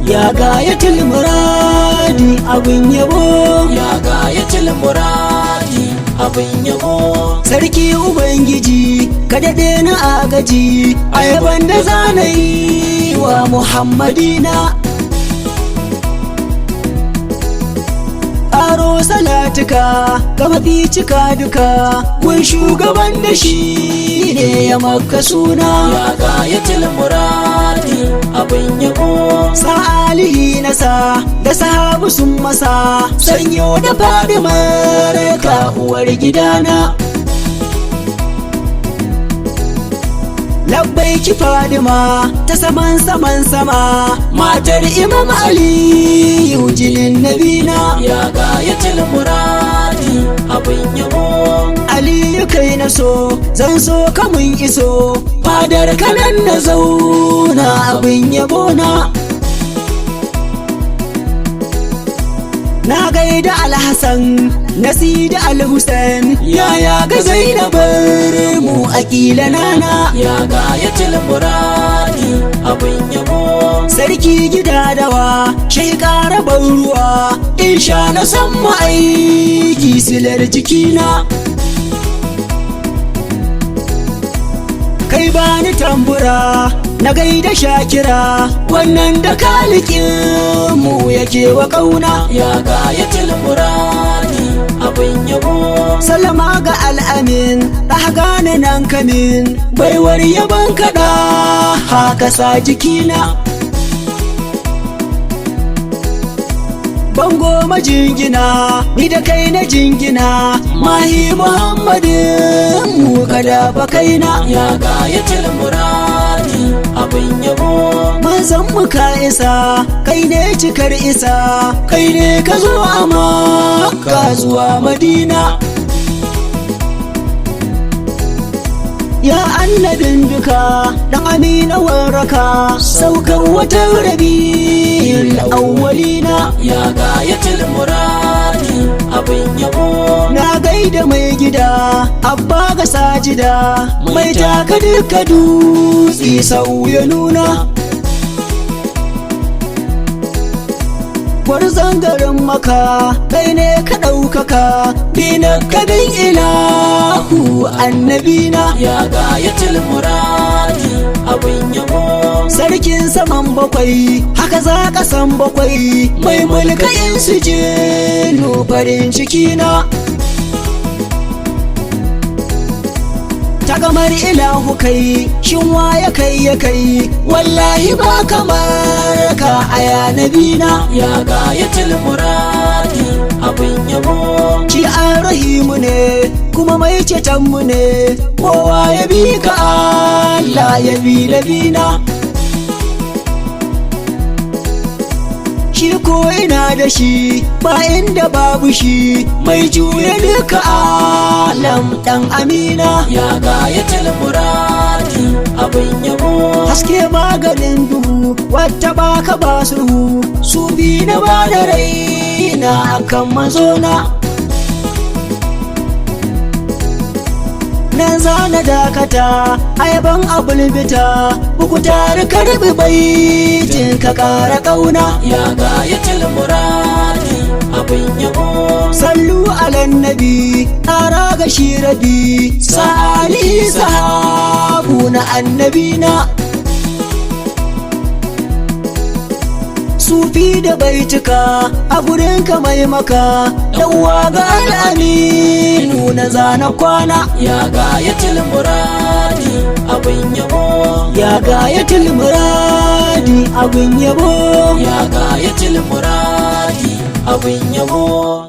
Ya gayatul muradi abin yabo, ya gayatul muradi abin yabo. sarki ubangiji ka daɗe na agaji a yaban da zanayi wa muhammadina. Aro salatuka ga mafi cika duka kun shugaban da shi ne ya maka suna. Ya gayatul muradi abin yabo. Sa'alihi nasa da sahabu sun masa sanyo da fadimar ka uwar gidana. Labbaiki Fadima ta saman sama matar Imam Ali jinin nabina. Ya gayatul muradi abin yabo. Aliyu kai na so zan so kamun iso fadar kanan na zauna abin yabo na. Na gaida Alhassan Nasi da Alhussein yaya ga Zainabar mu akila nana. Ya gayatul muradi abin yabo. Sarki gida dawa shai ƙara ban ruwa insha na san aiki silar jikina. Kai bani tambura na gaida Shakira wannan da kalikin mu yake wa kauna. Ya gayatul muradi abin yabo. Salama ga al'amin ɗah gane nan kamin baiwar yaban kaɗa haka sa jikina. Bango majingina ni da kai na jingina mahi Muhammadin mu kada fa kaina. Ya gayatul muradi abin yabo. Manzon mu ka isa kai ne cikar isa kai ne ka zo a Makka zuwa Madina. Ya annabin duka dan amina warraka saukar watan rabi'ul awwalina. Ya gayatul muradi abin yabo. Na gaida mai gida abba ga sajida mai taka duka dutse sau ya nuna. Gwarzon garin maka kai ne ka ɗaukaka dina kadin ilahu annabina. Ya gayatul muradi abin yabo. Sarkin saman bakwai haka za ka san bakwai mai mulkayin su jinu farin cikina. Tagamar ilahu kai shin ya kai wallahi ba kamar ka aya nabina. Ya gayatul muradi abin yabo. Ki an rahimu ne kuma mai ceton mu ne kowa ya bi ka Allah ya bi labina. Shi ko ina da shi ba inda babu shi mai juya duka alam dan amina. Ya gayatul muradi abin yabo. Haske maganin duhu wata baka ba sulhu su bi na ba da raina akan mazona. Nan zana dakata ayaban abulbita buku tare karbi baitin ka kara kauna. Ya gayatul muradi abin yabo. Sallu alan nabi ƙara ga shi rabi sa'ali sahabu na annabina. Sufi da baituka a gurinka mai maka yawwa ga al'aminu na zana kwana. Ya gayatul muradi abin yabo. Ya gayatul muradi abin yabo. Ya gayatul muradi abin yabo.